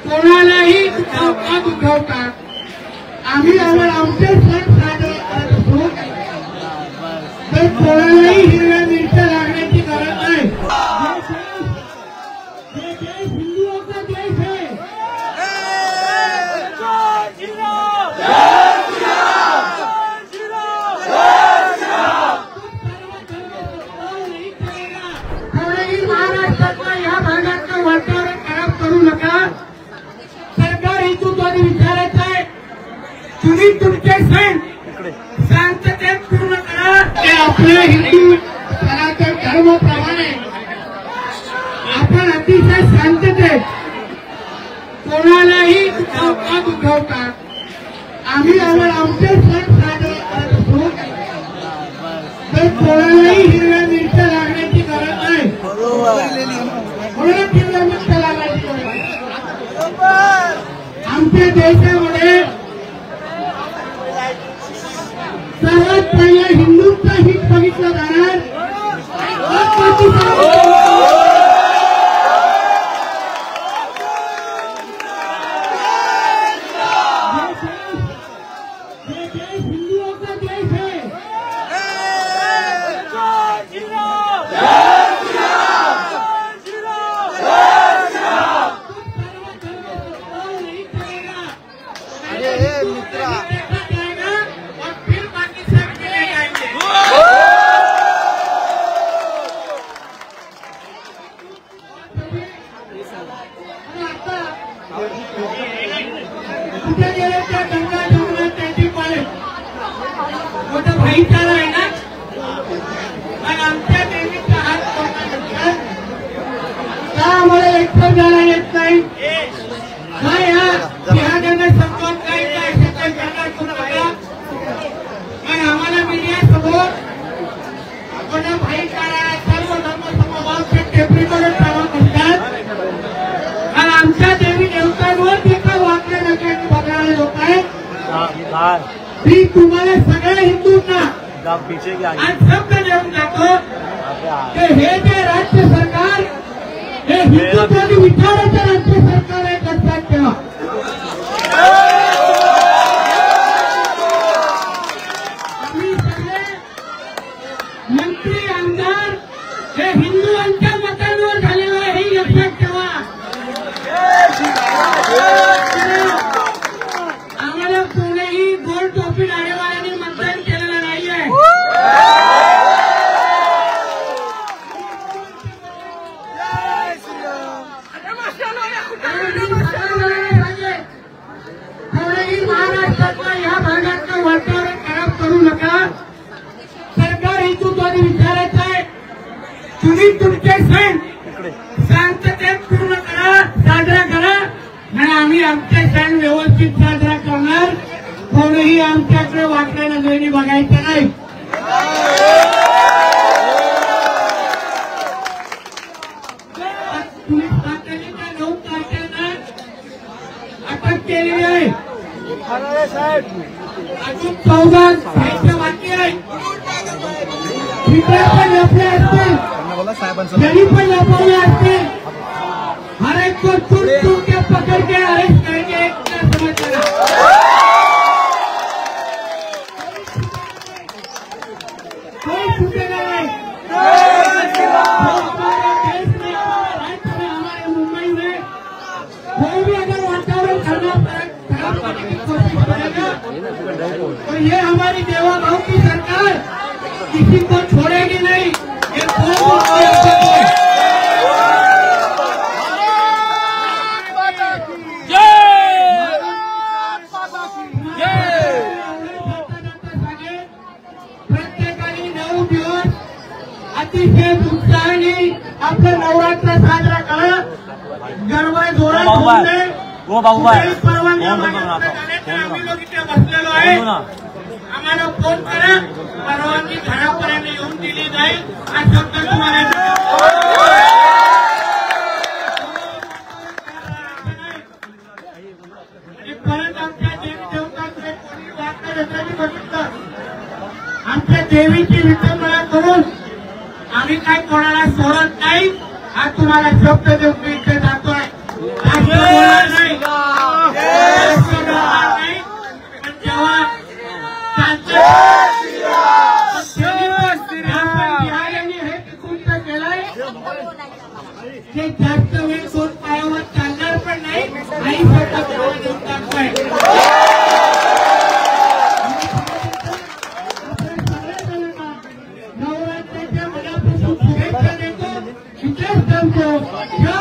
कोणालाही दुखावतात. आम्ही आमचे सण साजरे करत असतो, तर कोणालाही हिरव्या मिरच्या लागण्याची गरज नाही. हे देश हिंदुओं का देश है. महाराष्ट्रातल्या या भागातलं वातावरण खराब करू नका. सरकार हिंदुत्वाने विचारायचं आहे. तुम्ही तुमचे सण शांततेत पूर्ण करा. ते आपल्या हिंदू सनातन धर्माप्रमाणे आपण अतिशय शांततेत कोणालाही दुखावतात. आम्ही आमचे सण साजरे करत असतो, तर कोणालाही हिरव्या मिरच्या लागण्याची गरज नाही. म्हणून हिरव्या मिरच्या लागण्याची गरज नाही. आमच्या देशामध्ये सर्वात पहिले हिंदूंचं हित बघितलं जाणार. हिंदुओं का देश है. कुठे गेले त्या गंगा जमुना त्यांची पाले मोठा भाईचारा आहे ना. आणि आमच्या देवीचा हात का आम्हाला एकटं जायला येत नाही. काय ह्या त्यांना समजावून काय काय असेल करणार करू नका. आणि आम्हाला मीडिया समोर मोठा भाईचारा सर्व धर्म समभाव टेपरीकडून प्रवाह करतात. आणि आमच्या देवी देवतांवर देखील वाकले नका बघणारे लोक आहेत. मी तुम्हाला सगळ्या हिंदूंना आज शब्द देऊन जातो की हे जे राज्य सरकार हे हिंदुत्वादी विचाराचं राज्य सरकार आहे. लक्षात ठेवा. आम्ही सगळे मंत्री आमदार हे हिंदुंच्या मतांवर झालेलं आहे हे लक्षात ठेवा. आम्हाला कोणीही गोल टोपी डाळेवाल्यांनी मतदान केलेलं नाहीये. कोणीही महाराष्ट्रातल्या या भागातलं वातावरण खराब करू नका. सरकार हिंदुत्वाने विचारायचं आहे. तुम्ही तुमचे सण शांततेत पूर्ण करा, साजरा करा. आणि आम्ही आमचे सण व्यवस्थित साजरा करणार. कोणीही आमच्याकडे वाकड्या नजरेने बघायचं नाही. पोलीस तातडीच्या 9 तारखेला अटक केलेली आहे. अजून 14 साहित्य बाकी आहे. तिथे पण लपले असतील, तरी पण लपवले असतील. हर एक को चुन चुन के पकड़ के अरेस्ट करेंगे. एक समझ लेना. कोई छूटेगा नहीं. हमारे देश में, हमारे राज्य में, हमारे मुंबई में कोई भी अगर वातावरण खराब करने की कोशिश करेगा तो ये हमारी देवा बहू की सरकार किसी को छोड़ेगी नहीं. ये प्रत्येकाने 9 दिवस अतिशय उत्साहाने आपलं नवरात्र साजरा करा. गरबा जोरात होऊ नये. परवानगी आम्ही लोक इथे बसलेलो आहे. आम्हाला फोन करा. परवानगी घरापर्यंत येऊन दिली जाईल. हा शब्द तुम्हाला परत आमच्या देवी देवतांकडे कोणी वाटणाऱ्यांनी बघितलं. आमच्या देवीची विटंबना करून आम्ही काय कोणाला सोडत नाही. हा तुम्हाला शब्द देऊन मी इथे जातोय. नाही जास्त वेळ दोन पायावर चालणार पण नाही. आई स्वतः तुम्हाला देऊन टाकतोय. नवरात्राच्या मनापासून शुभेच्छा देतो. इथेच थांबतो.